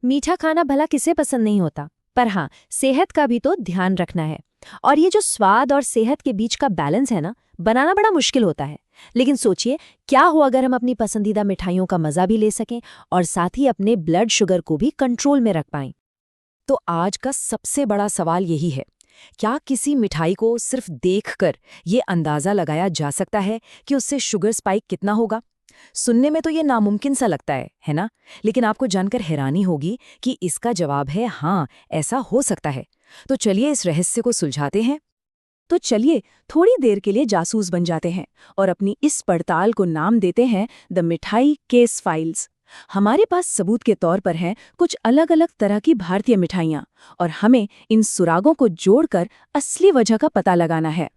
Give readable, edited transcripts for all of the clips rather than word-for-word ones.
मीठा खाना भला किसे पसंद नहीं होता, पर हाँ, सेहत का भी तो ध्यान रखना है। और ये जो स्वाद और सेहत के बीच का बैलेंस है ना, बनाना बड़ा मुश्किल होता है। लेकिन सोचिए, क्या हो अगर हम अपनी पसंदीदा मिठाइयों का मजा भी ले सकें और साथ ही अपने ब्लड शुगर को भी कंट्रोल में रख पाएं। तो आज का सबसे बड़ा सवाल यही है, क्या किसी मिठाई को सिर्फ देखकर ये अंदाजा लगाया जा सकता है कि उससे शुगर स्पाइक कितना होगा? सुनने में तो ये नामुमकिन सा लगता है ना? लेकिन आपको जानकर हैरानी होगी कि इसका जवाब है हाँ, ऐसा हो सकता है। तो चलिए इस रहस्य को सुलझाते हैं। तो चलिए थोड़ी देर के लिए जासूस बन जाते हैं और अपनी इस पड़ताल को नाम देते हैं द मिठाई केस फाइल्स। हमारे पास सबूत के तौर पर हैं कुछ अलग अलग तरह की भारतीय मिठाइयाँ और हमें इन सुरागों को जोड़कर असली वजह का पता लगाना है।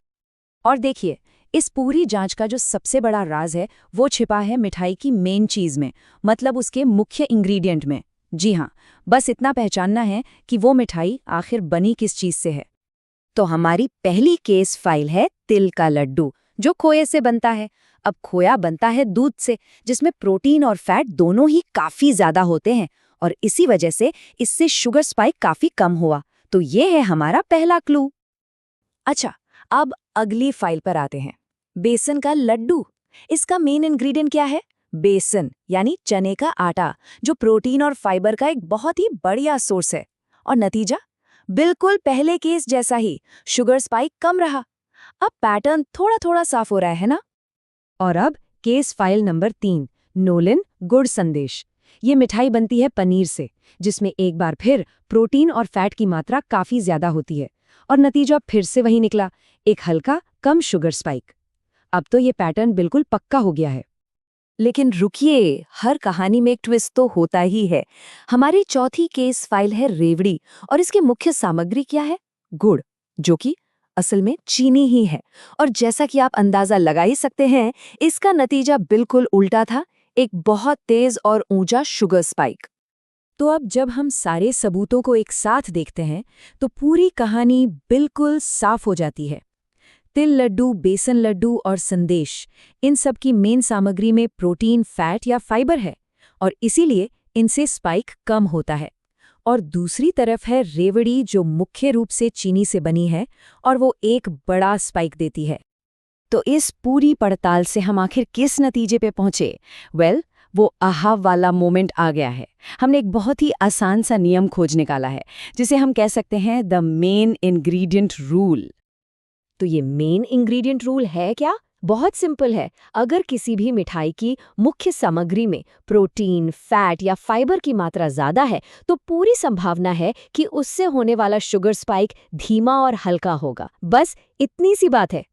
और देखिए, इस पूरी जांच का जो सबसे बड़ा राज है वो छिपा है मिठाई की मेन चीज में, मतलब उसके मुख्य इंग्रेडिएंट में। जी हाँ, बस इतना पहचानना है कि वो मिठाई आखिर बनी किस चीज से है। तो हमारी पहली केस फाइल है तिल का लड्डू, जो खोए से बनता है। अब खोया बनता है दूध से, जिसमें प्रोटीन और फैट दोनों ही काफी ज्यादा होते हैं, और इसी वजह से इससे शुगर स्पाइक काफी कम हुआ। तो ये है हमारा पहला क्लू। अच्छा, अब अगली फाइल पर आते हैं। बेसन का लड्डू। इसका मेन इंग्रेडिएंट क्या है? बेसन, यानी चने का आटा, जो प्रोटीन और फाइबर का एक बहुत ही बढ़िया सोर्स है। और नतीजा बिल्कुल पहले केस जैसा ही, शुगर स्पाइक कम रहा। अब पैटर्न थोड़ा थोड़ा साफ हो रहा है ना? और अब केस फाइल नंबर 3, नोलिन गुड़ संदेश। ये मिठाई बनती है पनीर से, जिसमें एक बार फिर प्रोटीन और फैट की मात्रा काफी ज्यादा होती है, और नतीजा फिर से वही निकला, एक हल्का कम शुगर स्पाइक। अब तो ये पैटर्न बिल्कुल पक्का हो गया है। लेकिन रुकिए, हर कहानी में एक ट्विस्ट तो होता ही है। हमारी चौथी केस फाइल है रेवड़ी, और इसकी मुख्य सामग्री क्या है? गुड़, जो कि असल में चीनी ही है। और जैसा कि आप अंदाजा लगा ही सकते हैं, इसका नतीजा बिल्कुल उल्टा था, एक बहुत तेज और ऊंचा शुगर स्पाइक। तो अब जब हम सारे सबूतों को एक साथ देखते हैं तो पूरी कहानी बिल्कुल साफ हो जाती है। तिल लड्डू, बेसन लड्डू और संदेश, इन सब की मेन सामग्री में प्रोटीन, फैट या फाइबर है, और इसीलिए इनसे स्पाइक कम होता है। और दूसरी तरफ है रेवड़ी, जो मुख्य रूप से चीनी से बनी है, और वो एक बड़ा स्पाइक देती है। तो इस पूरी पड़ताल से हम आखिर किस नतीजे पे पहुंचे? वो आहा वाला मोमेंट आ गया है। हमने एक बहुत ही आसान सा नियम खोज निकाला है, जिसे हम कह सकते हैं द मेन इंग्रेडिएंट रूल। तो ये मेन इंग्रेडिएंट रूल है क्या? बहुत सिंपल है। अगर किसी भी मिठाई की मुख्य सामग्री में प्रोटीन, फैट या फाइबर की मात्रा ज्यादा है, तो पूरी संभावना है कि उससे होने वाला शुगर स्पाइक धीमा और हल्का होगा। बस इतनी सी बात है।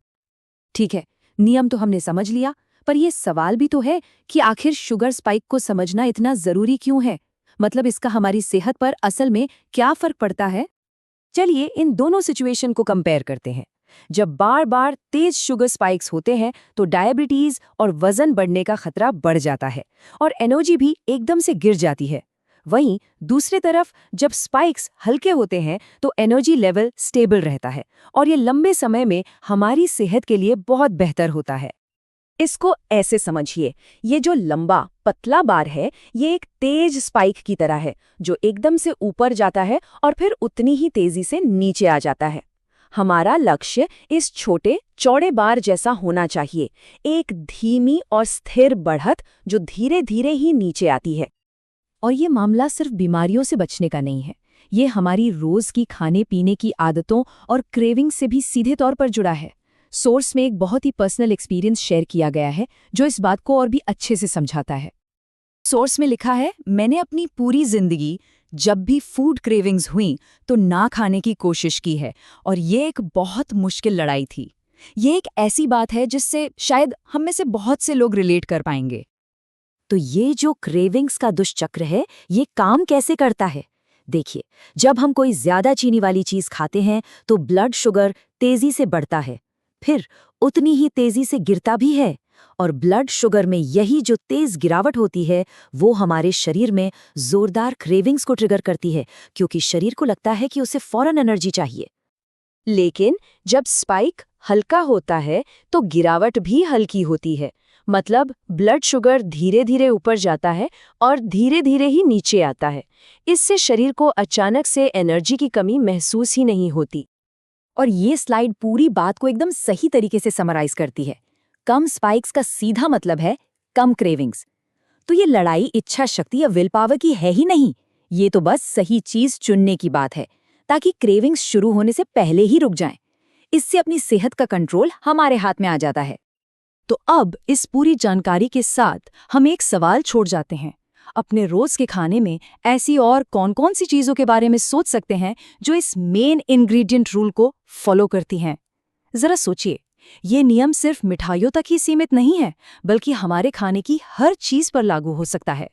ठीक है, नियम तो हमने समझ लिया, पर यह सवाल भी तो है कि आखिर शुगर स्पाइक को समझना इतना जरूरी क्यों है? मतलब इसका हमारी सेहत पर असल में क्या फर्क पड़ता है? चलिए इन दोनों सिचुएशन को कंपेयर करते हैं। जब बार बार तेज शुगर स्पाइक्स होते हैं तो डायबिटीज और वजन बढ़ने का खतरा बढ़ जाता है, और एनर्जी भी एकदम से गिर जाती है। वहीं दूसरी तरफ जब स्पाइक्स हल्के होते हैं तो एनर्जी लेवल स्टेबल रहता है, और ये लंबे समय में हमारी सेहत के लिए बहुत बेहतर होता है। इसको ऐसे समझिए, ये जो लंबा पतला बार है, ये एक तेज स्पाइक की तरह है, जो एकदम से ऊपर जाता है और फिर उतनी ही तेजी से नीचे आ जाता है। हमारा लक्ष्य इस छोटे चौड़े बार जैसा होना चाहिए, एक धीमी और स्थिर बढ़त जो धीरे धीरे ही नीचे आती है। और ये मामला सिर्फ बीमारियों से बचने का नहीं है, ये हमारी रोज की खाने पीने की आदतों और क्रेविंग से भी सीधे तौर पर जुड़ा है। सोर्स में एक बहुत ही पर्सनल एक्सपीरियंस शेयर किया गया है, जो इस बात को और भी अच्छे से समझाता है। सोर्स में लिखा है, मैंने अपनी पूरी जिंदगी जब भी फूड क्रेविंग्स हुई तो ना खाने की कोशिश की है, और ये एक बहुत मुश्किल लड़ाई थी। ये एक ऐसी बात है जिससे शायद हम में से बहुत से लोग रिलेट कर पाएंगे। तो ये जो क्रेविंग्स का दुष्चक्र है, ये काम कैसे करता है? देखिए, जब हम कोई ज्यादा चीनी वाली चीज खाते हैं तो ब्लड शुगर तेजी से बढ़ता है, फिर उतनी ही तेजी से गिरता भी है, और ब्लड शुगर में यही जो तेज गिरावट होती है वो हमारे शरीर में जोरदार क्रेविंग्स को ट्रिगर करती है, क्योंकि शरीर को लगता है कि उसे फौरन एनर्जी चाहिए। लेकिन जब स्पाइक हल्का होता है तो गिरावट भी हल्की होती है, मतलब ब्लड शुगर धीरे धीरे ऊपर जाता है और धीरे धीरे ही नीचे आता है। इससे शरीर को अचानक से एनर्जी की कमी महसूस ही नहीं होती। और ये स्लाइड पूरी बात को एकदम सही तरीके से समराइज करती है। कम स्पाइक्स का सीधा मतलब है कम क्रेविंग्स। तो ये लड़ाई इच्छा शक्ति या विल पावर की है ही नहीं, ये तो बस सही चीज चुनने की बात है, ताकि क्रेविंग्स शुरू होने से पहले ही रुक जाएं। इससे अपनी सेहत का कंट्रोल हमारे हाथ में आ जाता है। तो अब इस पूरी जानकारी के साथ हम एक सवाल छोड़ जाते हैं। अपने रोज के खाने में ऐसी और कौन-कौन सी चीजों के बारे में सोच सकते हैं जो इस मेन इंग्रेडिएंट रूल को फॉलो करती हैं? जरा सोचिए, ये नियम सिर्फ मिठाइयों तक ही सीमित नहीं है, बल्कि हमारे खाने की हर चीज पर लागू हो सकता है।